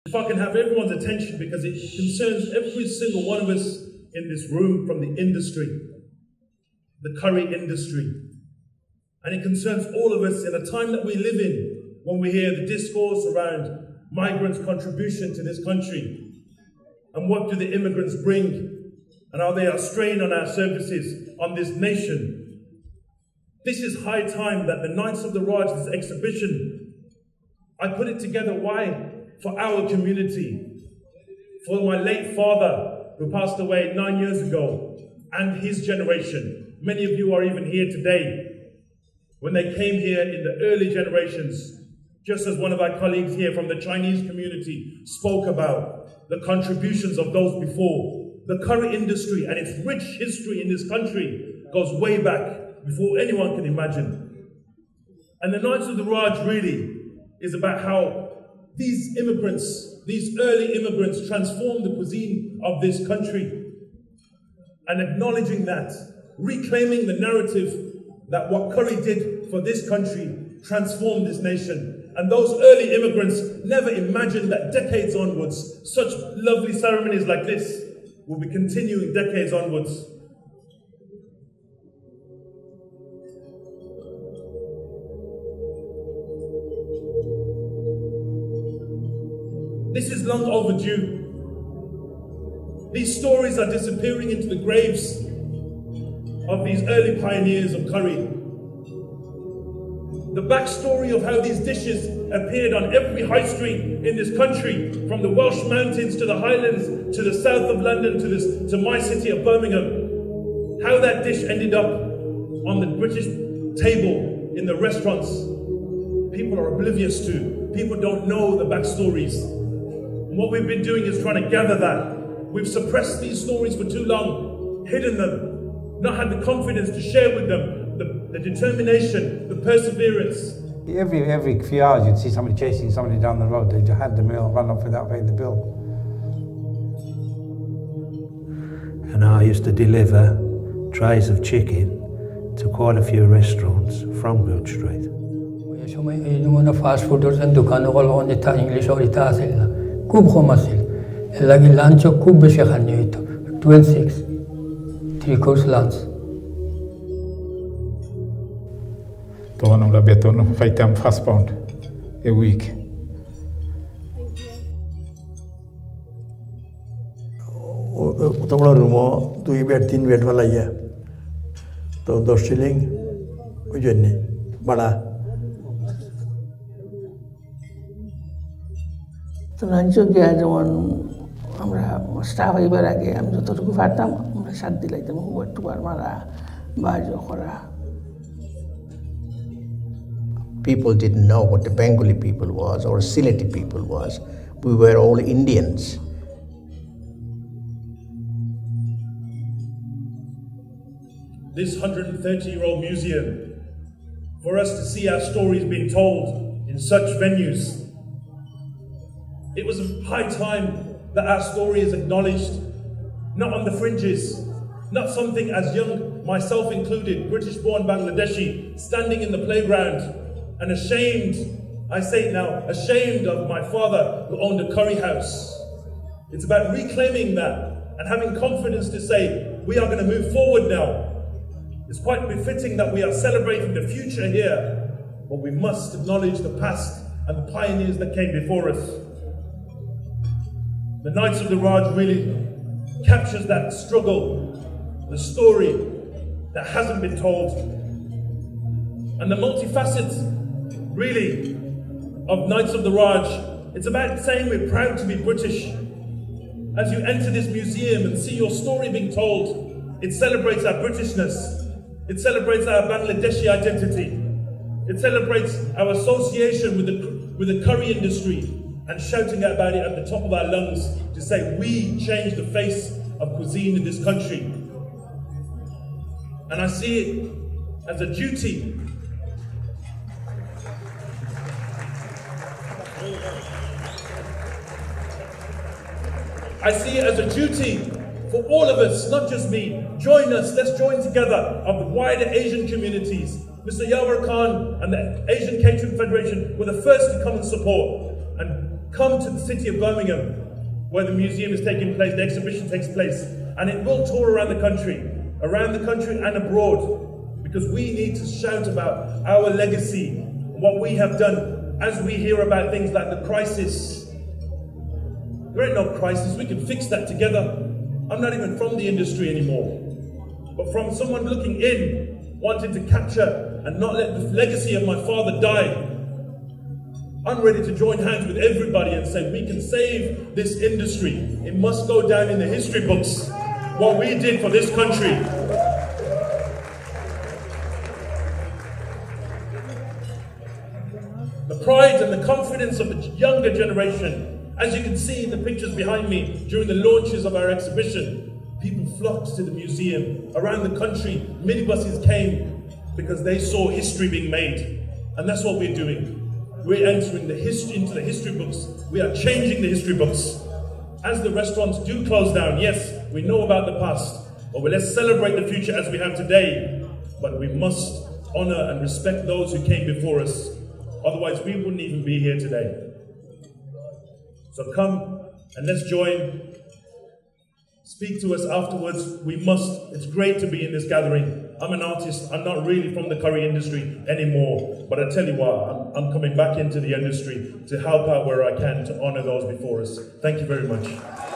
If I can have everyone's attention, because it concerns every single one of us in this room from the industry, the curry industry. And it concerns all of us in a time that we live in, when we hear the discourse around migrants' contribution to this country. And what do the immigrants bring? And how they are strained on our services, on this nation. This is high time that the Knights of the Raj, this exhibition, I put it together, why? For our community, for my late father, who passed away 9 years ago, and his generation. Many of you are even here today. When they came here in the early generations, just as one of our colleagues here from the Chinese community spoke about the contributions of those before. The curry industry and its rich history in this country goes way back, before anyone can imagine. And the Knights of the Raj really is about how these immigrants, these early immigrants, transformed the cuisine of this country. And acknowledging that, reclaiming the narrative that what curry did for this country transformed this nation. And those early immigrants never imagined that decades onwards, such lovely ceremonies like this will be continuing decades onwards. This is long overdue. These stories are disappearing into the graves of these early pioneers of curry. The backstory of how these dishes appeared on every high street in this country, from the Welsh mountains to the Highlands, to the south of London, to my city of Birmingham. How that dish ended up on the British table in the restaurants, people are oblivious to. People don't know the backstories. And what we've been doing is trying to gather that. We've suppressed these stories for too long, hidden them, not had the confidence to share with them the determination, the perseverance. Every few hours you'd see somebody chasing somebody down the road. They'd have the meal, run off without paying the bill. And I used to deliver trays of chicken to quite a few restaurants from Broad Street. Yung mga fast fooders and dukano ko lang ita English or ita sila. Kub ko masil. Lagi lancho kub siya kanyo ito. 26. 3-course lunch. Då de arbetar 5 fast pound a week. Tomorrow rumo 2 bed 3 bed वाला ये तो 10 shilling Ujani बड़ा তো লাঞ্চও গিয়া যেমন আমরা staff হইবার আগে আমি যতটুকু পারতাম আমরা সার দিলাইতাম হুবার টুবার মারা বাজো করা People didn't know what the Bengali people was or Sylheti people was. We were all Indians. This 130-year-old museum, for us to see our stories being told in such venues, it was high time that our story is acknowledged, not on the fringes, not something as young, myself included, British-born Bangladeshi, standing in the playground and ashamed, I say it now, ashamed of my father who owned a curry house. It's about reclaiming that and having confidence to say, we are going to move forward now. It's quite befitting that we are celebrating the future here, but we must acknowledge the past and the pioneers that came before us. The Knights of the Raj really captures that struggle, the story that hasn't been told, and the multifacets, really, of Knights of the Raj. It's about saying we're proud to be British. As you enter this museum and see your story being told, it celebrates our Britishness. It celebrates our Bangladeshi identity. It celebrates our association with the curry industry and shouting about it at the top of our lungs to say we changed the face of cuisine in this country. And I see it as a duty for all of us, not just me. Join us, let's join together of the wider Asian communities. Mr. Yawar Khan and the Asian Catering Federation were the first to come and support. And come to the city of Birmingham, where the museum is taking place, the exhibition takes place, and it will tour around the country and abroad, because we need to shout about our legacy, what we have done, as we hear about things like the crisis. There ain't no crisis, we can fix that together. I'm not even from the industry anymore, but from someone looking in, wanting to capture and not let the legacy of my father die. I'm ready to join hands with everybody and say we can save this industry. It must go down in the history books, what we did for this country. The pride and the confidence of the younger generation. As you can see in the pictures behind me during the launches of our exhibition, people flocked to the museum. Around the country, minibuses came because they saw history being made. And that's what we're doing. We're entering into the history books. We are changing the history books. As the restaurants do close down, yes, we know about the past, but let's celebrate the future as we have today. But we must honor and respect those who came before us. Otherwise, we wouldn't even be here today. So come and let's join. Speak to us afterwards. We must. It's great to be in this gathering. I'm an artist. I'm not really from the curry industry anymore. But I tell you what, I'm coming back into the industry to help out where I can to honor those before us. Thank you very much.